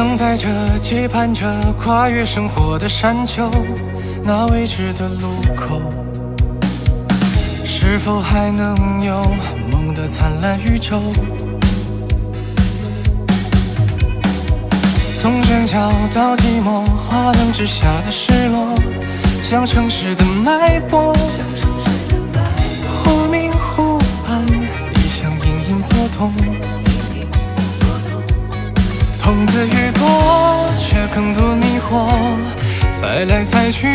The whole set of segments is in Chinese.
等待着，期盼着，跨越生活的山丘，那未知的路口，是否还能有梦的灿烂宇宙？从喧嚣到寂寞，花灯之下的失落，像城市的脉搏，忽明忽暗，异象隐隐作痛。痛的越多，却更多迷惑，猜来猜去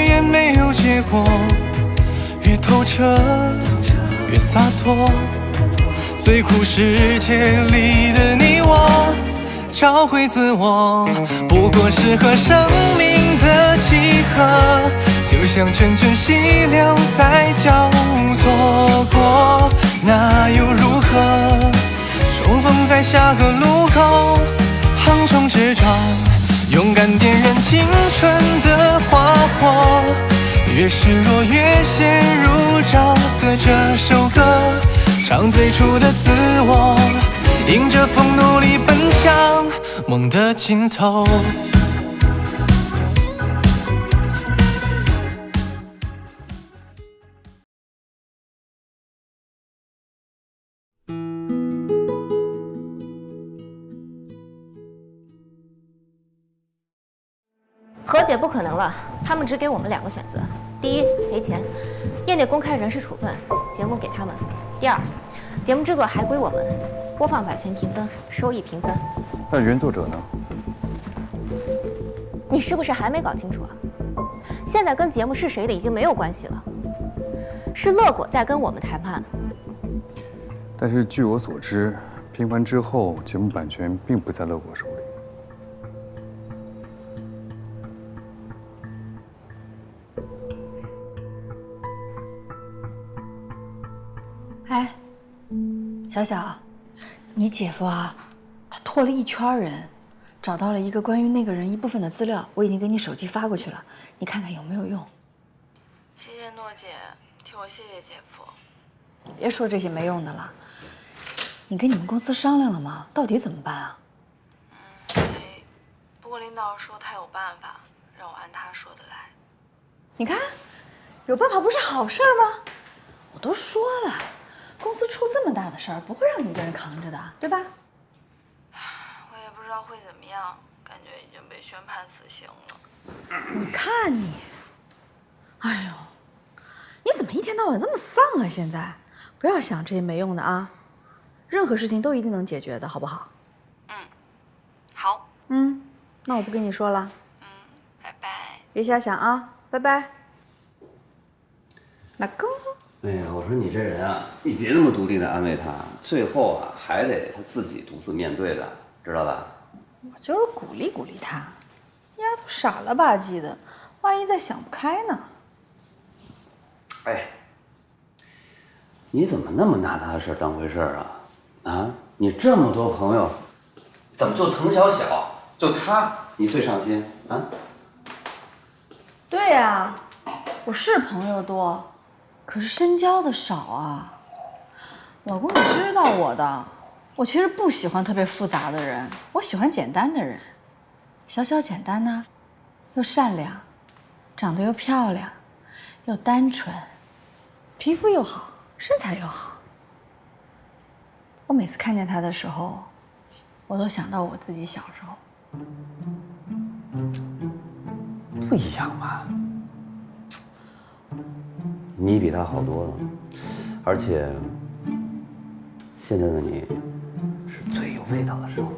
也没有结果，越透彻越洒脱，最酷世界里的你我，找回自我，不过是和生命的契合，就像涓涓细流在交错过，那又如何？重逢在下个路口，横冲直撞，勇敢点燃青春的花火，越失落越陷入沼泽。这首歌唱最初的自我，迎着风努力奔向梦的尽头。和解不可能了，他们只给我们2个选择：第一，赔钱，业内公开人事处分，节目给他们；第二，节目制作还归我们，播放版权平分，收益平分。那原作者呢？你是不是还没搞清楚啊？现在跟节目是谁的已经没有关系了，是乐果在跟我们谈判。但是据我所知，平凡之后，节目版权并不在乐果手里。哎，小小，你姐夫啊，他托了一圈人，找到了一个关于那个人一部分的资料，我已经给你手机发过去了，你看看有没有用。谢谢诺姐，替我谢谢姐夫。别说这些没用的了，你跟你们公司商量了吗？到底怎么办啊？没，不过领导说他有办法，让我按他说的来。你看，有办法不是好事吗？我都说了。公司出这么大的事儿，不会让你一个人扛着的，对吧？我也不知道会怎么样，感觉已经被宣判死刑了。你看你，哎呦，你怎么一天到晚这么丧啊？现在不要想这些没用的啊，任何事情都一定能解决的，好不好？好。那我不跟你说了。拜拜。别瞎想啊，拜拜。老公。哎呀，我说你这人啊，你别那么笃定的安慰他，最后啊还得他自己独自面对的，知道吧？我就是鼓励鼓励他，丫头傻了吧唧的，万一再想不开呢？哎，你怎么那么拿他的事当回事啊？啊，你这么多朋友，怎么就滕小小，就他你最上心啊？对呀，我是朋友多。可是深交的少啊，老公，你知道我的，我其实不喜欢特别复杂的人，我喜欢简单的人，小小简单呢，又善良，长得又漂亮，又单纯，皮肤又好，身材又好。我每次看见他的时候，我都想到我自己小时候。不一样吧？你比他好多了，而且现在的你是最有味道的时候。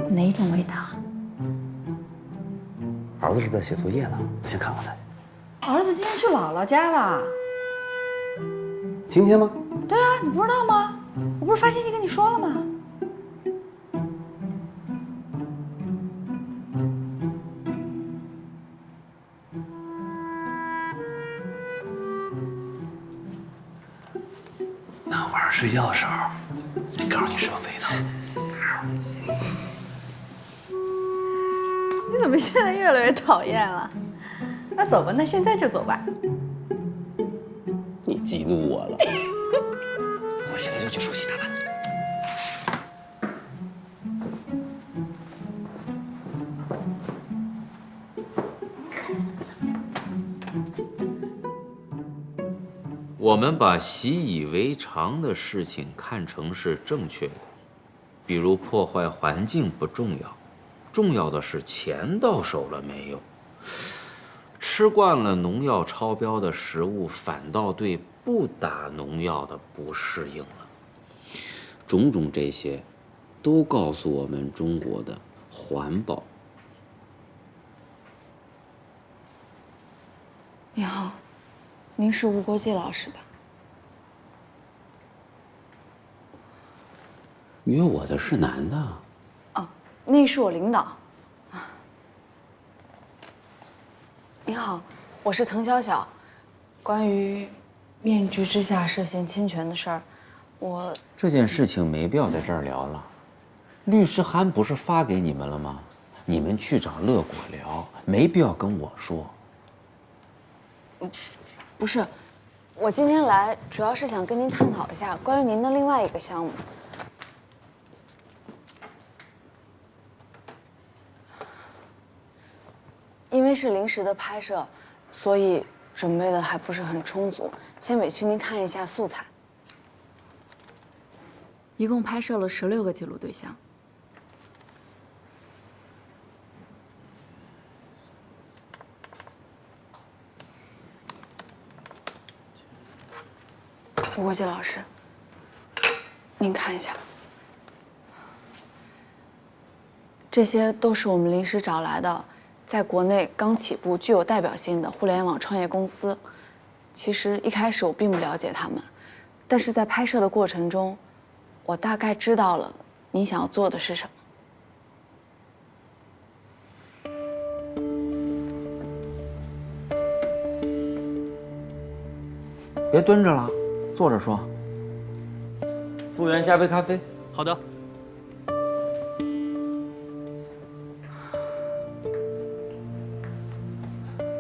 哪种味道？儿子是在写作业呢，我先看看他。儿子今天去姥姥家了。今天吗？对啊，你不知道吗？我不是发信息跟你说了吗？那晚上睡觉的时候，再告诉你什么味道。你怎么现在越来越讨厌了？那走吧，那现在就走吧。你激怒我了，我现在就去收拾他吧。我们把习以为常的事情看成是正确的，比如破坏环境不重要，重要的是钱到手了没有。吃惯了农药超标的食物，反倒对不打农药的不适应了。种种这些，都告诉我们中国的环保。你好，您是吴国际老师吧？约我的是男的。哦，那是我领导。您好，我是滕小小。关于面具之下涉嫌侵权的事儿，这件事情没必要在这儿聊了。律师函不是发给你们了吗？你们去找乐果聊，没必要跟我说。不是，我今天来主要是想跟您探讨一下关于您的另外一个项目。因为是临时的拍摄，所以准备的还不是很充足，先委屈您看一下素材。一共拍摄了16个记录对象。吴国际老师，您看一下，这些都是我们临时找来的，在国内刚起步、具有代表性的互联网创业公司。其实一开始我并不了解他们，但是在拍摄的过程中，我大概知道了你想要做的是什么。别蹲着了，坐着说。服务员，加杯咖啡。好的。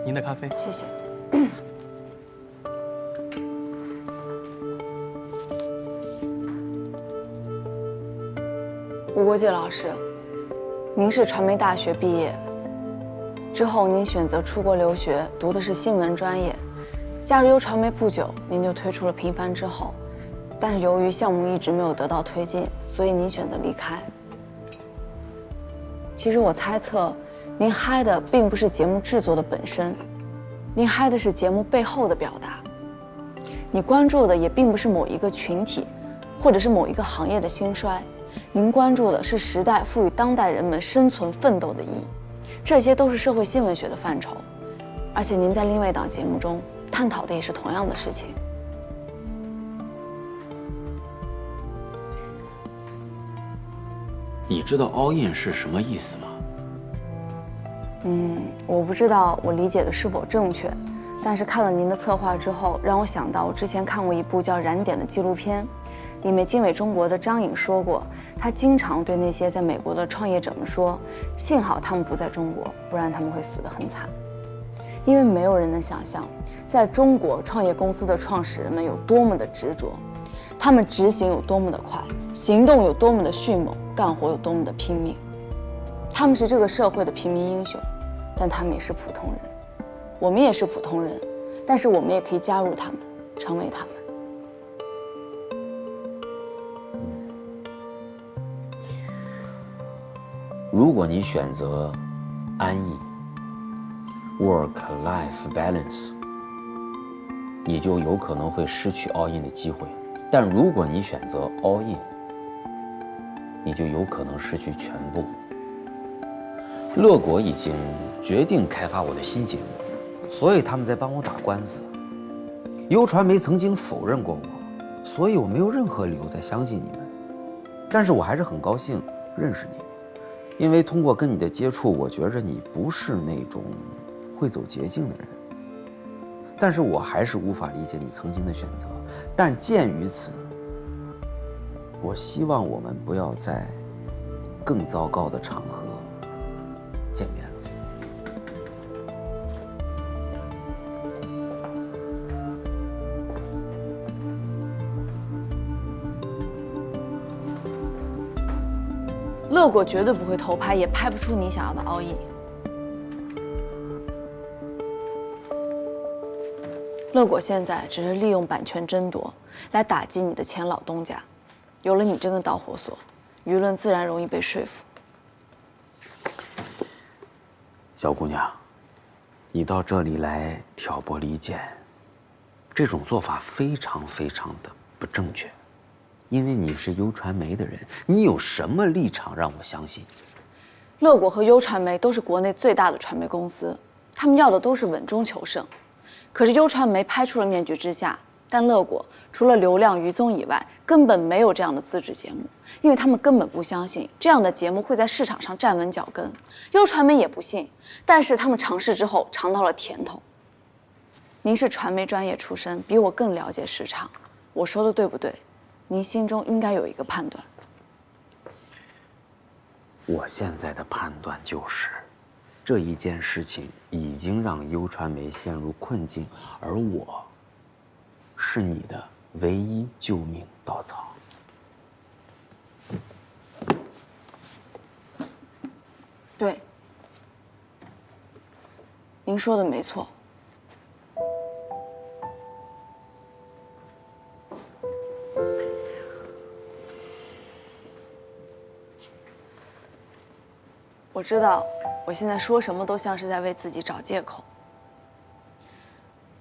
您的咖啡。谢谢。吴国际老师，您是传媒大学毕业，之后您选择出国留学，读的是新闻专业。加入优传媒不久，您就推出了《平凡之后》，但是由于项目一直没有得到推进，所以您选择离开。其实我猜测，您嗨的并不是节目制作的本身，您嗨的是节目背后的表达。你关注的也并不是某一个群体，或者是某一个行业的兴衰，您关注的是时代赋予当代人们生存奋斗的意义。这些都是社会新闻学的范畴，而且您在另外一档节目中探讨的也是同样的事情。你知道 all in 是什么意思吗？我不知道我理解的是否正确，但是看了您的策划之后，让我想到我之前看过一部叫《燃点》的纪录片，里面经纬中国的张颖说过，他经常对那些在美国的创业者们说，幸好他们不在中国，不然他们会死得很惨。因为没有人能想象，在中国创业公司的创始人们有多么的执着，他们执行有多么的快，行动有多么的迅猛，干活有多么的拼命。他们是这个社会的平民英雄，但他们也是普通人。我们也是普通人，但是我们也可以加入他们，成为他们。如果你选择安逸 （work-life balance），你就有可能会失去 all in 的机会；但如果你选择 all in，你就有可能失去全部。乐果已经决定开发我的新节目，所以他们在帮我打官司。优传媒曾经否认过我，所以我没有任何理由再相信你们。但是我还是很高兴认识你，因为通过跟你的接触，我觉着你不是那种会走捷径的人。但是我还是无法理解你曾经的选择。但鉴于此，我希望我们不要在更糟糕的场合见面了。乐果绝对不会偷拍，也拍不出你想要的all in。乐果现在只是利用版权争夺来打击你的前老东家，有了你这根导火索，舆论自然容易被说服。小姑娘，你到这里来挑拨离间，这种做法非常的不正确。因为你是优传媒的人，你有什么立场让我相信？乐果和优传媒都是国内最大的传媒公司，他们要的都是稳中求胜。可是优传媒拍出了《面具之下》，但乐果除了流量、娱综以外，根本没有这样的自制节目，因为他们根本不相信这样的节目会在市场上站稳脚跟。优传媒也不信，但是他们尝试之后尝到了甜头。您是传媒专业出身，比我更了解市场，我说的对不对？您心中应该有一个判断。我现在的判断就是，这一件事情已经让优传媒陷入困境，而我是你的唯一救命稻草。对，您说的没错。我知道，我现在说什么都像是在为自己找借口。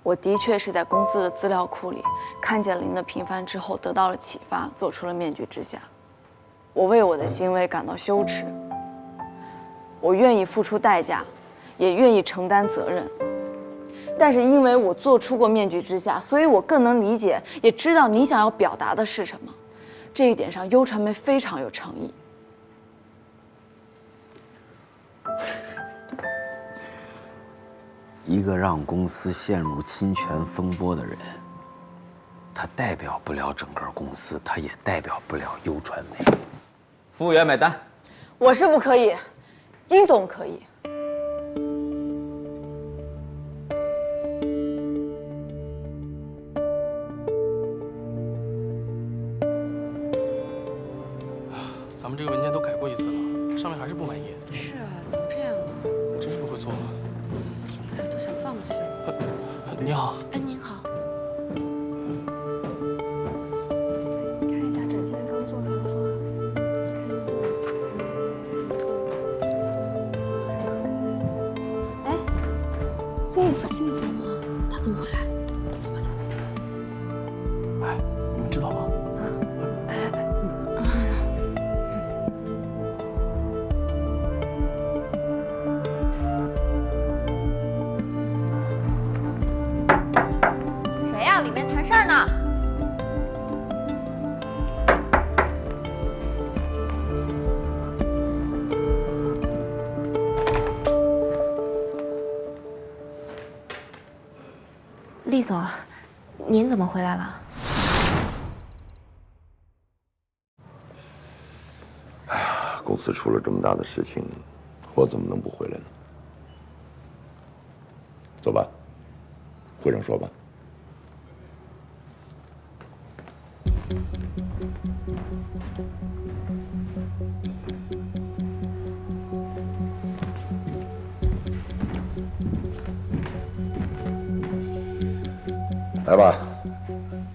我的确是在公司的资料库里看见了您的平凡之后，得到了启发，做出了面具之下。我为我的行为感到羞耻，我愿意付出代价，也愿意承担责任。但是因为我做出过面具之下，所以我更能理解，也知道你想要表达的是什么。这一点上，优传媒非常有诚意。一个让公司陷入侵权风波的人，他代表不了整个公司，他也代表不了优传媒。服务员买单。我是不可以，殷总可以。咱们这个文件都改过一次了，上面还是不满意。是啊，怎么这样啊？我真是不会做了。哎，都想放弃了。你好。哎，您好。看一下这今天刚做出来的方案。哎，陆总啊，他怎么回来？走吧走吧。哎，你们知道吗？谁呀？里面谈事儿呢。厉总，您怎么回来了？公司出了这么大的事情，我怎么能不回来呢？走吧，会上说吧。来吧，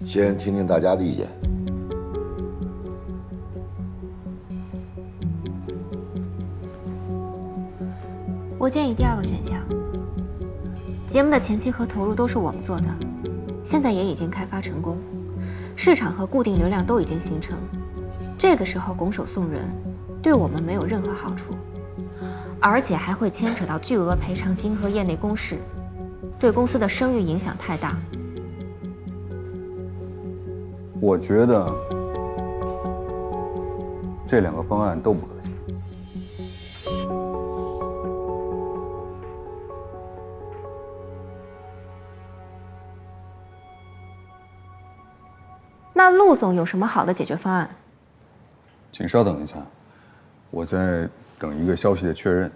先听听大家的意见。我建议第二个选项。节目的前期和投入都是我们做的，现在也已经开发成功，市场和固定流量都已经形成。这个时候拱手送人，对我们没有任何好处，而且还会牵扯到巨额赔偿金和业内公示，对公司的声誉影响太大。我觉得这两个方案都不可行。那陆总有什么好的解决方案？请稍等一下，我在等一个消息的确认。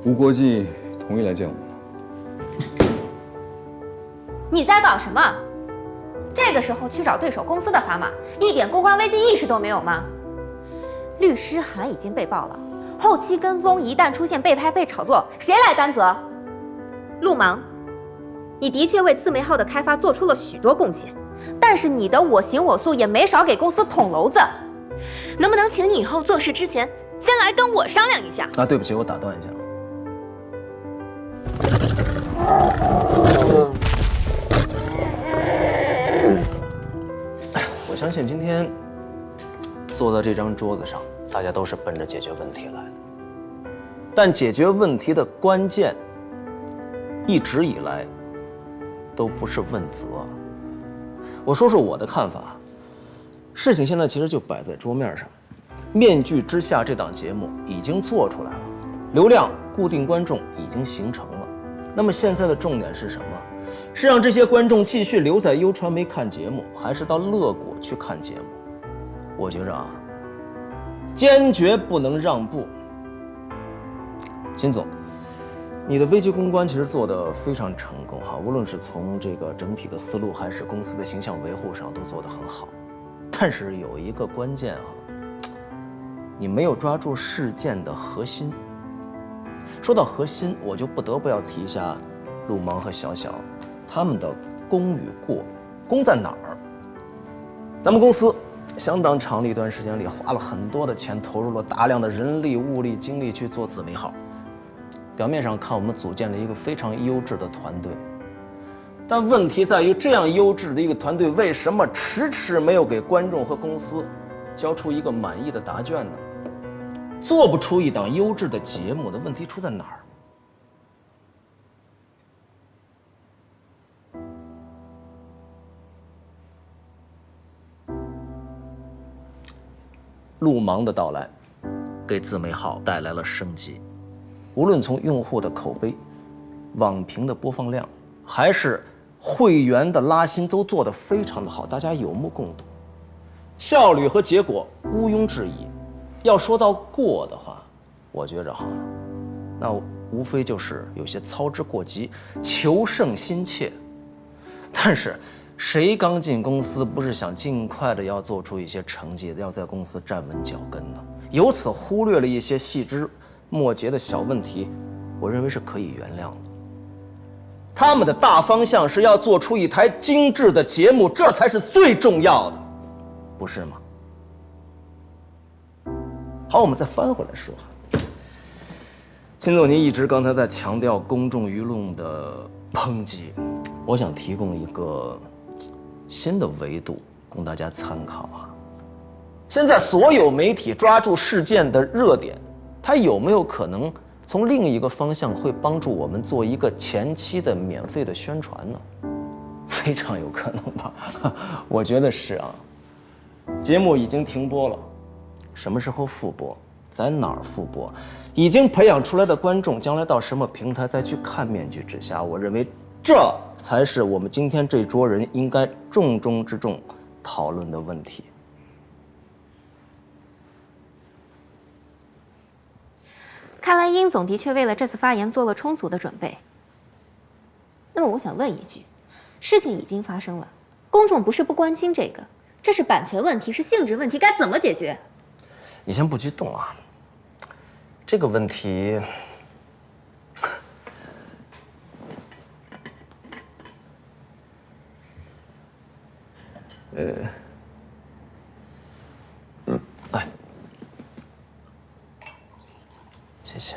吴国际同意来见我了。你在搞什么？这个时候去找对手公司的砝码，一点公关危机意识都没有吗？律师函已经被爆了，后期跟踪一旦出现被拍被炒作，谁来担责？陆芒，你的确为自媒号的开发做出了许多贡献，但是你的我行我素也没少给公司捅娄子。能不能请你以后做事之前先来跟我商量一下？啊，对不起，我打断一下。我相信今天坐在这张桌子上，大家都是奔着解决问题来的。但解决问题的关键，一直以来都不是问责。我说说我的看法。事情现在其实就摆在桌面上，《面具之下》这档节目已经做出来了，流量、固定观众已经形成了。那么现在的重点是什么？是让这些观众继续留在优传媒看节目，还是到乐果去看节目？我觉着啊，坚决不能让步。秦总，你的危机公关其实做得非常成功哈，无论是从这个整体的思路，还是公司的形象维护上，都做得很好。但是有一个关键啊，你没有抓住事件的核心。说到核心，我就不得不要提一下陆芒和小小他们的功与过。功在哪儿？咱们公司相当长的一段时间里，花了很多的钱，投入了大量的人力、物力、精力去做自媒号。表面上看，我们组建了一个非常优质的团队。但问题在于，这样优质的一个团队，为什么迟迟没有给观众和公司交出一个满意的答卷呢？做不出一档优质的节目的问题出在哪儿？陆芒的到来，给自媒号带来了升级，无论从用户的口碑、网评的播放量，还是会员的拉新都做得非常的好，大家有目共睹，效率和结果毋庸置疑。要说到过的话，我觉着哈，那无非就是有些操之过急，求胜心切。但是谁刚进公司不是想尽快的要做出一些成绩，要在公司站稳脚跟呢？由此忽略了一些细枝末节的小问题，我认为是可以原谅的。他们的大方向是要做出一台精致的节目，这才是最重要的，不是吗？好，我们再翻回来说。秦总，您一直刚才在强调公众舆论的抨击，我想提供一个新的维度供大家参考啊。现在所有媒体抓住事件的热点，它有没有可能从另一个方向会帮助我们做一个前期的免费的宣传呢？非常有可能吧，我觉得是啊。节目已经停播了，什么时候复播，在哪儿复播，已经培养出来的观众将来到什么平台再去看《面具之下》，我认为这才是我们今天这桌人应该重中之重讨论的问题。看来殷总的确为了这次发言做了充足的准备。那么我想问一句，事情已经发生了，公众不是不关心这个，这是版权问题，是性质问题，该怎么解决？你先不激动啊，这个问题，来，谢谢。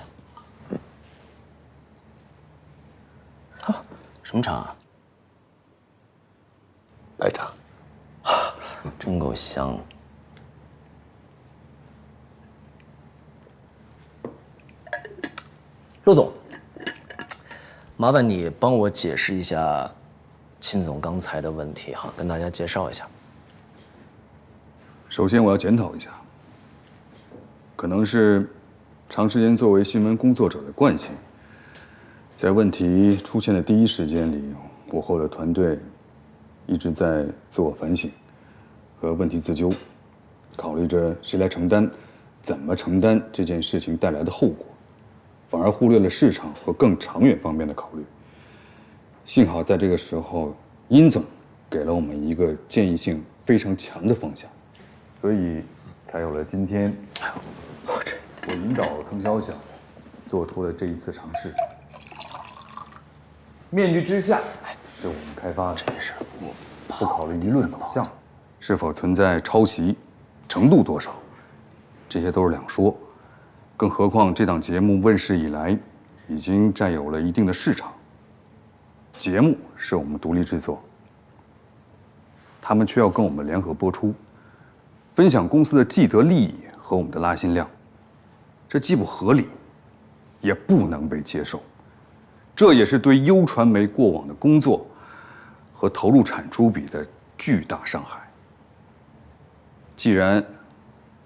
好，什么茶啊？白茶。真够香。陆总，麻烦你帮我解释一下秦总刚才的问题哈，跟大家介绍一下。首先，我要检讨一下，可能是长时间作为新闻工作者的惯性，在问题出现的第一时间里，我和我的团队一直在自我反省和问题自纠，考虑着谁来承担、怎么承担这件事情带来的后果。反而忽略了市场和更长远方面的考虑。幸好在这个时候，殷总给了我们一个建议性非常强的方向，所以才有了今天我引导滕潇晓做出了这一次尝试。面具之下是我们开发的，真是不考虑舆论导向，是否存在抄袭，程度多少，这些都是两说。更何况这档节目问世以来，已经占有了一定的市场。节目是我们独立制作，他们却要跟我们联合播出，分享公司的既得利益和我们的拉新量，这既不合理，也不能被接受。这也是对优传媒过往的工作和投入产出比的巨大伤害。既然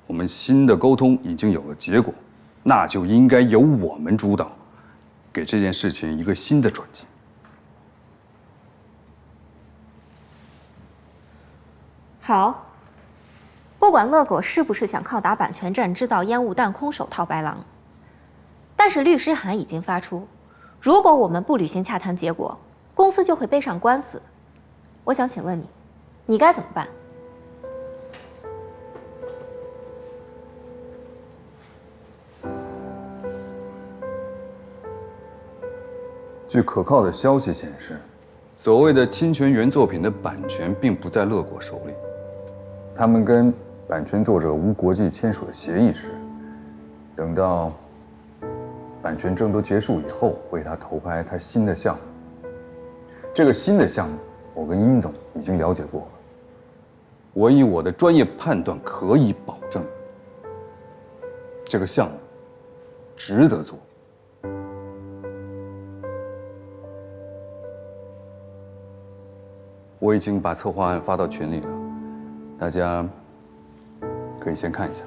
我们新的沟通已经有了结果，那就应该由我们主导，给这件事情一个新的转机。好，不管乐狗是不是想靠打版权战制造烟雾弹空手套白狼，但是律师函已经发出，如果我们不履行洽谈结果，公司就会背上官司。我想请问你，你该怎么办？据可靠的消息显示，所谓的侵权原作品的版权并不在乐果手里。他们跟版权作者无国际签署了协议时，等到版权争夺结束以后，为他投拍他新的项目。这个新的项目，我跟殷总已经了解过了。我以我的专业判断可以保证，这个项目值得做。我已经把策划案发到群里了，大家可以先看一下。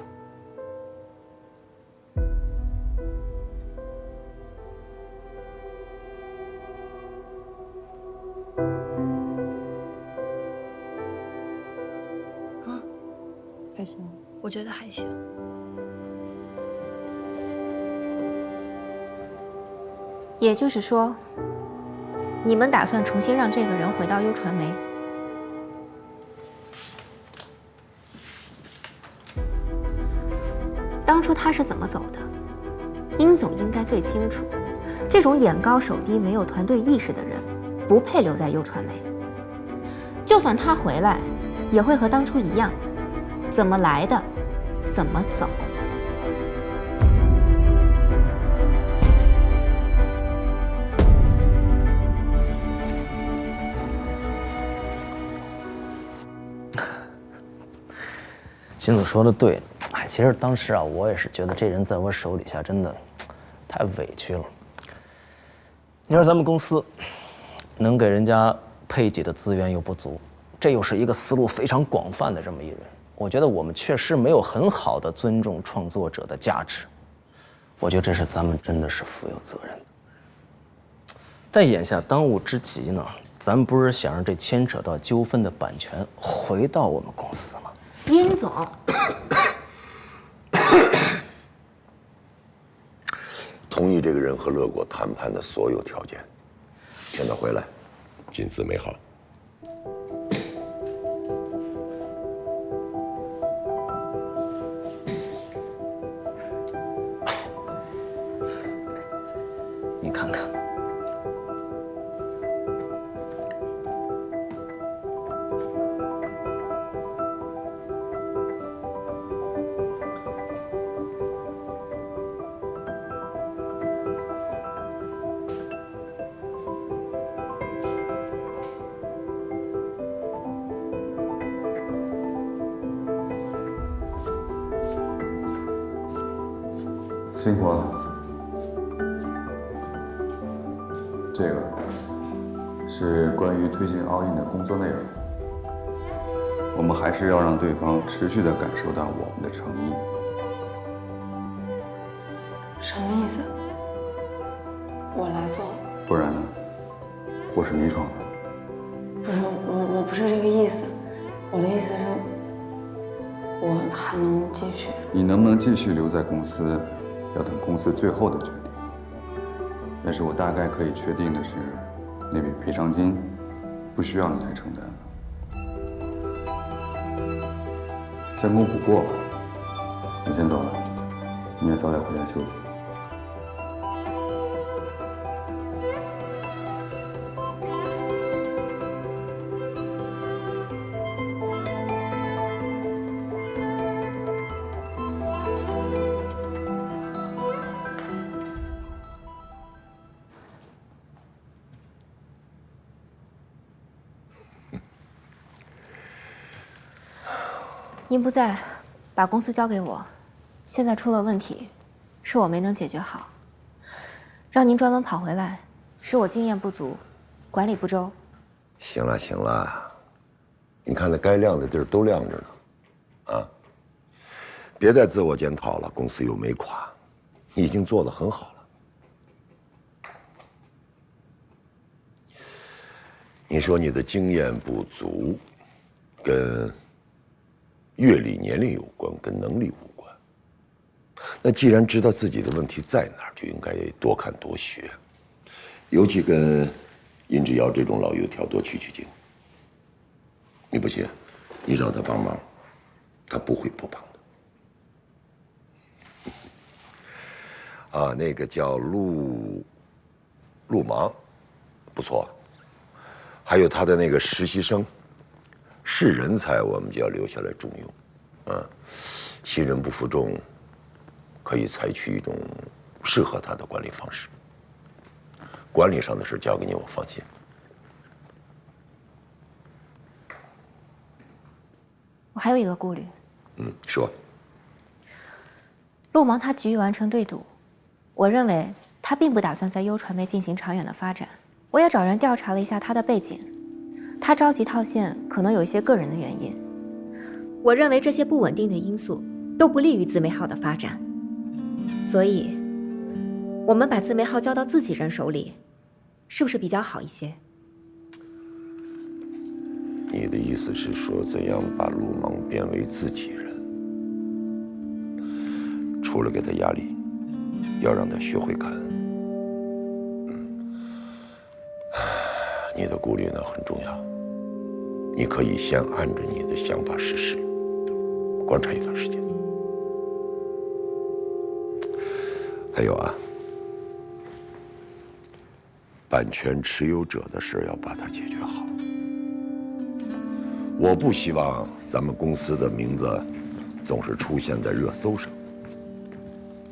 还行，我觉得还行。也就是说，你们打算重新让这个人回到优传媒？当初他是怎么走的，殷总应该最清楚。这种眼高手低、没有团队意识的人，不配留在优传媒。就算他回来，也会和当初一样，怎么来的，怎么走。金总说的对，哎，其实当时啊，我也是觉得这人在我手底下真的太委屈了。你说咱们公司能给人家配给的资源又不足，这又是一个思路非常广泛的这么一人，我觉得我们确实没有很好的尊重创作者的价值。我觉得这是咱们真的是负有责任的。但眼下当务之急呢，咱们不是想让这牵扯到纠纷的版权回到我们公司吗？殷总，同意这个人和乐果谈判的所有条件，现在回来，金丝美好。你看看。辛苦了。这个是关于推进奥运的工作内容，我们还是要让对方持续地感受到我们的诚意。什么意思？我来做？不然呢？或是你闯的？不是，我不是这个意思。我的意思是，我还能继续。你能不能继续留在公司，要等公司最后的决定。但是我大概可以确定的是，那笔赔偿金不需要你来承担了。将功补过吧。我先走了，你也早点回家休息。您不在，把公司交给我，现在出了问题，是我没能解决好。让您专门跑回来，是我经验不足，管理不周。行了行了，你看那该亮的地儿都亮着呢，啊，别再自我检讨了。公司又没垮，你已经做得很好了。你说你的经验不足，跟阅历、年龄有关，跟能力无关。那既然知道自己的问题在哪儿，就应该多看多学，尤其跟殷志尧这种老油条多取取经。你不信，你找他帮忙，他不会不帮的。啊，那个叫陆芒，不错。还有他的那个实习生。是人才，我们就要留下来重用，啊，新人不负重，可以采取一种适合他的管理方式。管理上的事交给你，我放心。我还有一个顾虑。说。陆芒他急于完成对赌，我认为他并不打算在优传媒进行长远的发展。我也找人调查了一下他的背景。他着急套现，可能有一些个人的原因。我认为这些不稳定的因素都不利于自媒号的发展，所以，我们把自媒号交到自己人手里，是不是比较好一些？你的意思是说，怎样把陆芒变为自己人？除了给他压力，要让他学会感恩。你的顾虑呢很重要，你可以先按着你的想法实施，观察一段时间。还有啊，版权持有者的事要把它解决好。我不希望咱们公司的名字总是出现在热搜上。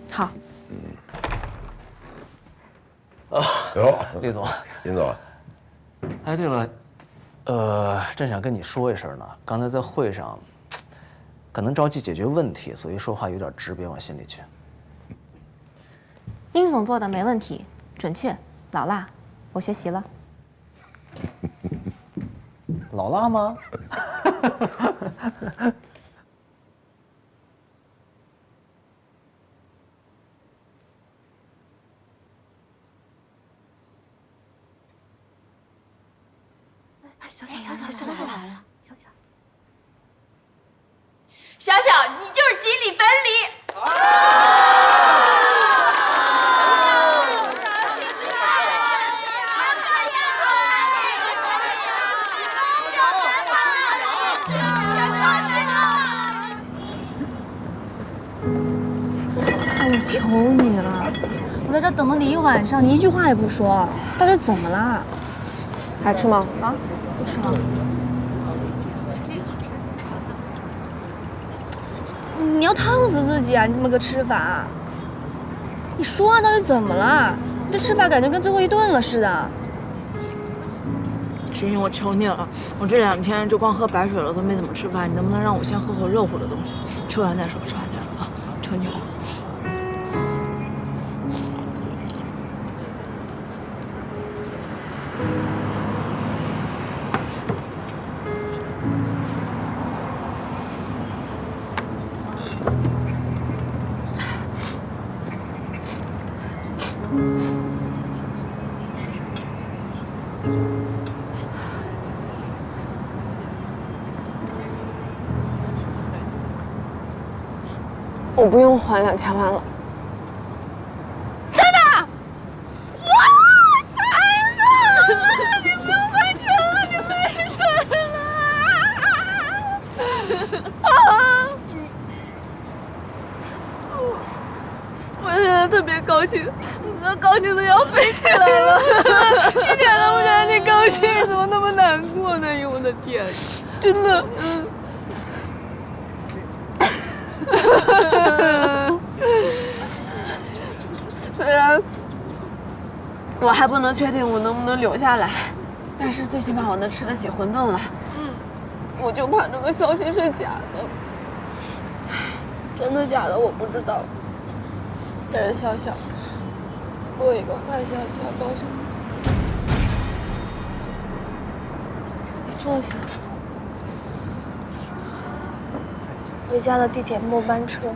好。哟，厉总，林总。哎，对了，正想跟你说一声呢。刚才在会上，可能着急解决问题，所以说话有点直，别往心里去。殷总做的没问题，准确、老辣，我学习了。老辣吗？小来了，小小，你就是锦鲤本鲤。我求你了，我在这等了你一晚上，你一句话也不说，到底怎么了？还吃吗？啊，不吃了。你要烫死自己啊！你这么个吃法，你说啊，到底怎么了？你这吃法感觉跟最后一顿了似的。志云，我求你了，我这2天就光喝白水了，都没怎么吃饭，你能不能让我先喝口热乎的东西？吃完再说，吃完再说啊！求你了。我不用还2000万了。真的？我高兴，我高兴的要飞起来了。一点都不觉得你高兴，怎么那么难过呢？哎呦我的天，真的，虽然我还不能确定我能不能留下来，但是最起码我能吃得起馄饨了。我就怕这个消息是假的，真的假的我不知道。但是笑笑，我有一个坏消息要告诉你。你坐下。回家的地铁末班车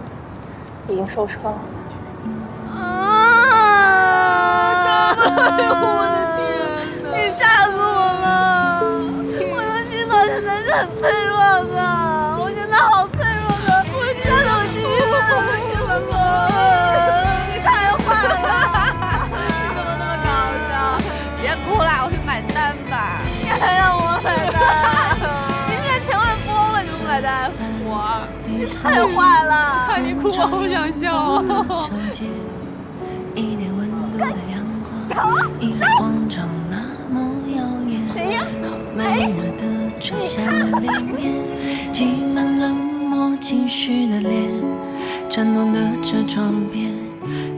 已经收车了。哎呦我的天哪！你吓死我了！我的心脏现在是很脆弱的，我现在好脆弱的，我真的我鸡皮疙瘩都起来了。你太坏了！你怎么那么搞笑？别哭啦，我去买单吧。你还让我买单？你现在千万不问就买单，你太坏了！看你哭我好想笑啊！一个广场那么耀眼，好闷热的车厢里面，挤满了默情绪的脸，颤动的车窗边，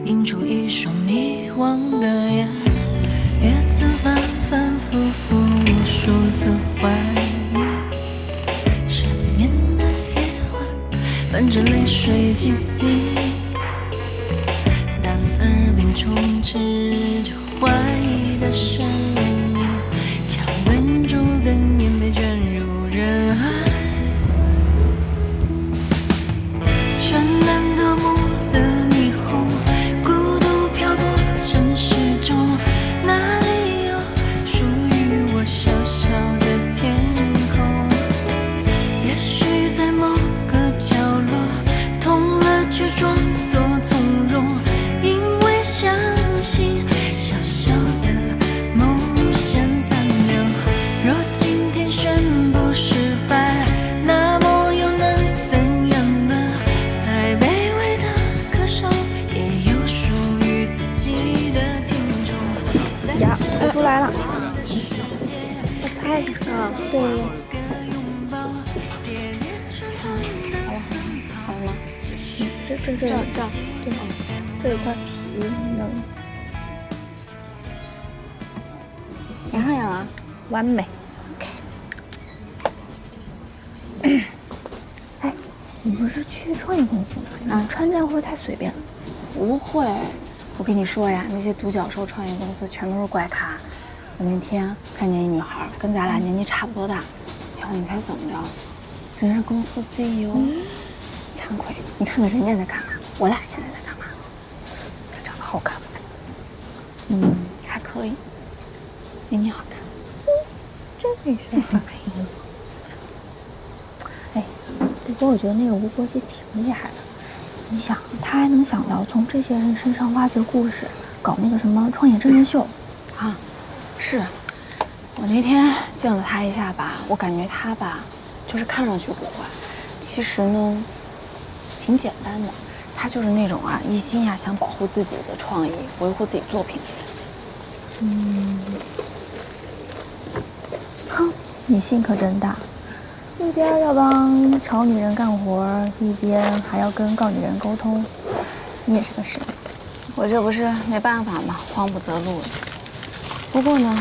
映出一双迷惘的眼，也曾反反复复无数次怀疑，失眠的夜晚，伴着泪水几滴，但耳边充斥着怀疑的声音，强忍住哽咽，被卷入人海。绚烂夺目的霓虹，孤独漂泊城市中，哪里有属于我小小的天空？也许在某个角落，痛了却装作从容，因为相信。出来了，我猜一下，对，好了吗？这有块皮能养上养啊，完美。哎，你不是去创业公司吗？你穿这样会不会太随便了？不会。我跟你说呀，那些独角兽创业公司全都是怪咖。我那天看见一女孩，跟咱俩年纪差不多大，结果你猜怎么着？人家是公司 CEO。惭愧，你看看人家在干嘛，我俩现在在干嘛？她长得好看吗？还可以，比你好看。真没事。哎，不过我觉得那个吴国基挺厉害的。你想，他还能想到从这些人身上挖掘故事，搞那个什么创业真人秀，啊，是。我那天见了他一下吧，我感觉他吧，就是看上去古怪，其实呢，挺简单的。他就是那种啊，一心呀想保护自己的创意，维护自己作品的人。哼，你心可真大。一边要帮炒女人干活，一边还要跟告你人沟通，你也是个神。我这不是没办法嘛，慌不择路的。不过呢，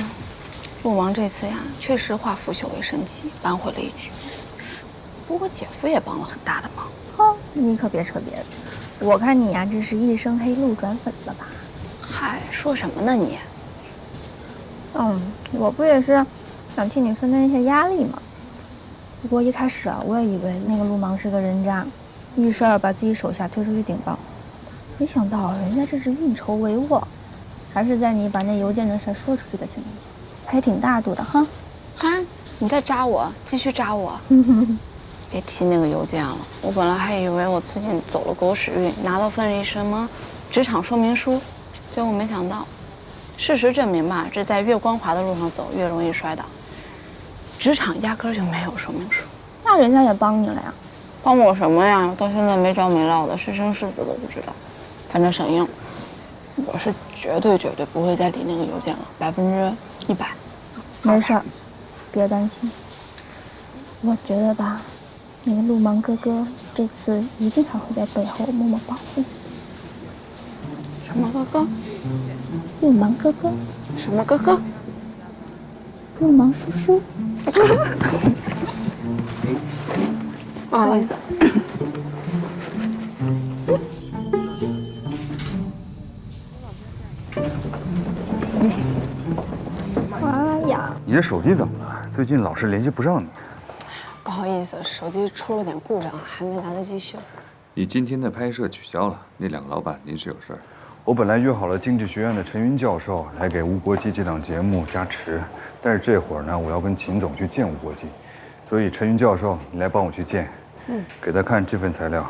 陆王这次呀，确实化腐朽为神奇，扳回了一局。不过姐夫也帮了很大的忙。哼，你可别扯别的，我看你呀，这是一身黑路转粉了吧？嗨，说什么呢你？我不也是想替你分担一些压力吗？不过一开始啊，我也以为那个陆芒是个人渣，遇事儿把自己手下推出去顶包，没想到人家这是运筹帷幄，还是在你把那邮件的事说出去的情况下，还挺大度的哈。你在扎我，继续扎我。别提那个邮件了，我本来还以为我自己走了狗屎运，拿到份什么职场说明书，结果没想到，事实证明吧，这在越光滑的路上走，越容易摔倒。职场压根儿就没有说明书，那人家也帮你了呀？帮我什么呀？到现在没着没落的，是生是死都不知道。反正省硬。我是绝对不会再理那个邮件了，100%。没事儿，别担心。我觉得吧，那个陆芒哥哥这次一定还会在背后默默保护你。什么哥哥？陆芒哥哥。什么哥哥？陆芒叔叔。不好意思。妈呀！你的手机怎么了？最近老是联系不上你。不好意思，手机出了点故障，还没来得及修。你今天的拍摄取消了，那2个老板临时有事儿。我本来约好了经济学院的陈云教授来给无国际这档节目加持，但是这会儿呢，我要跟秦总去见无国际，所以陈云教授，你来帮我去见，给他看这份材料，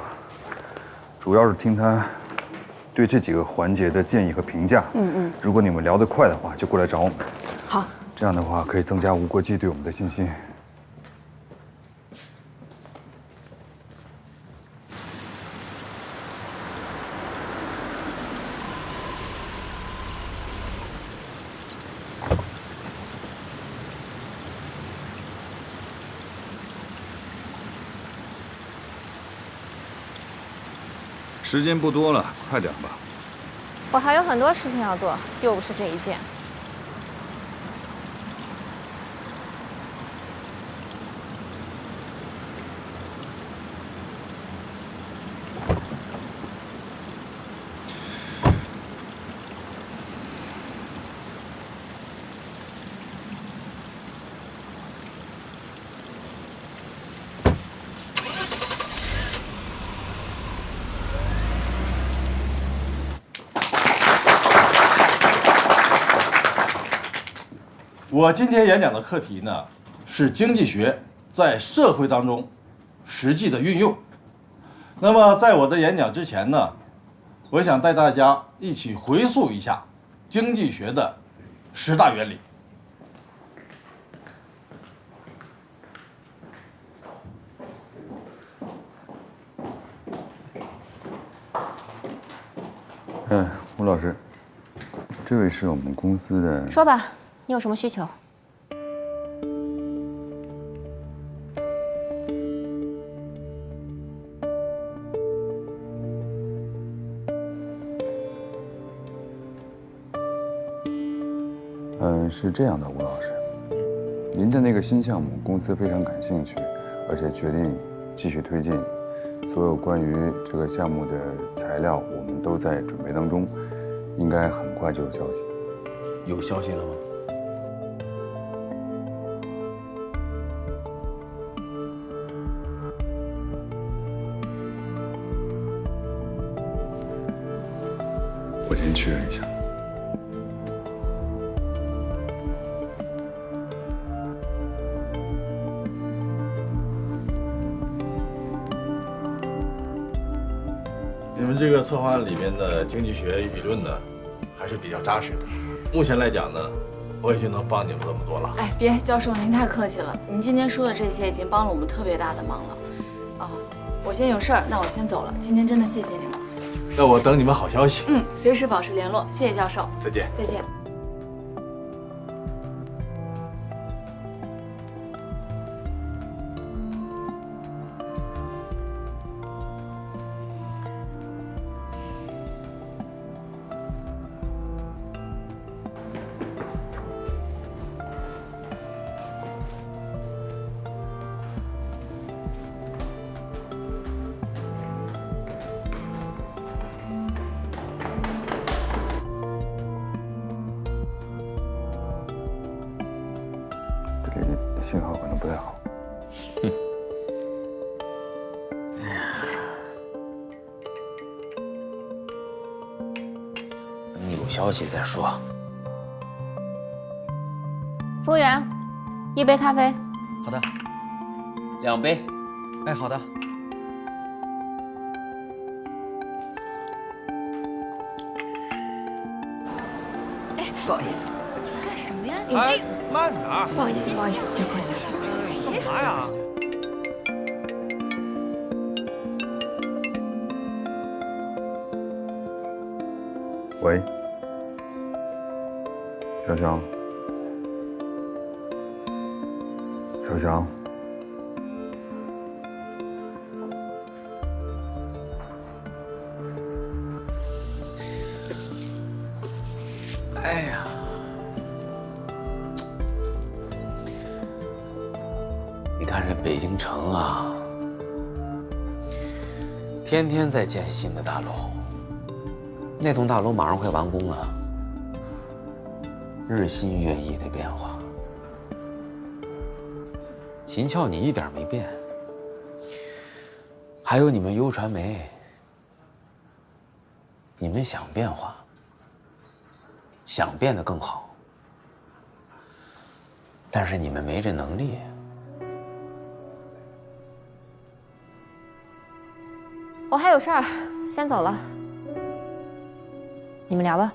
主要是听他对这几个环节的建议和评价。如果你们聊得快的话，就过来找我们。好，这样的话可以增加无国际对我们的信心。时间不多了，快点吧。我还有很多事情要做，又不是这一件。我今天演讲的课题呢，是经济学在社会当中实际的运用。那么在我的演讲之前呢，我想带大家一起回溯一下经济学的10大原理。吴老师，这位是我们公司的。说吧，你有什么需求？是这样的，吴老师，您的那个新项目，公司非常感兴趣，而且决定继续推进。所有关于这个项目的材料，我们都在准备当中，应该很快就有消息。有消息了吗？我先确认一下。你们这个策划案里面的经济学理论呢，还是比较扎实的。目前来讲呢，我已经能帮你们这么多了。哎，别，教授您太客气了，您今天说的这些已经帮了我们特别大的忙了。哦，我先有事儿，那我先走了。今天真的谢谢您了。那我等你们好消息。随时保持联络。谢谢教授。再见。再见。这里信号可能不太好。等有消息再说。服务员，1杯咖啡。好的。 2杯。哎，好的。哎，不好意思。干什么呀？你哎，慢点儿。不好意思，不好意思，借过一下，借过一下。干嘛呀？喂，小小，小小，哎呀，你看这北京城啊，天天在建新的大楼。那栋大楼马上快完工了，日新月异的变化。秦俏，你一点没变。还有你们优传媒，你们想变化，想变得更好，但是你们没这能力。我还有事儿，先走了。你们聊吧。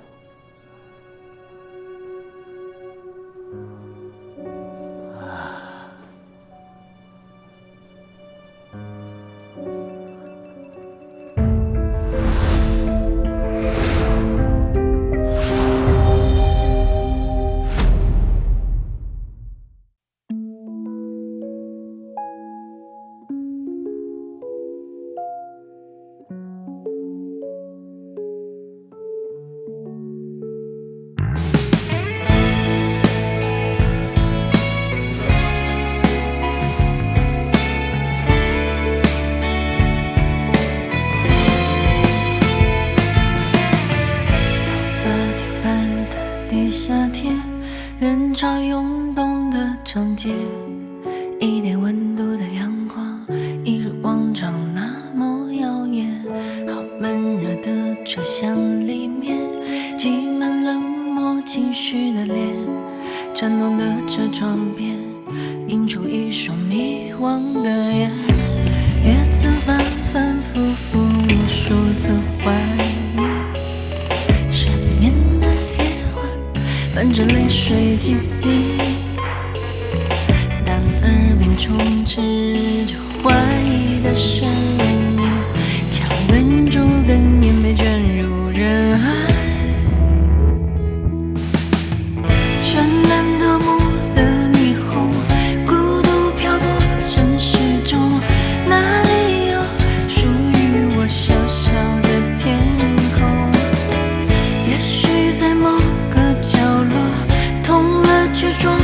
人潮涌动的长街，一点温度的阳光，一如往常那么耀眼。好闷热的车厢里面，挤满冷漠情绪的脸，颤动的车窗边，映出一双迷惘的眼。也曾反反复复无数次怀疑，失眠的夜晚伴着泪水几滴，但耳边充斥着怀疑的声音，强忍住哽咽，被卷入人海。绚烂夺目的霓虹，孤独漂泊城市中，哪里有属于我小小的天空？也许在某个角落，痛了却装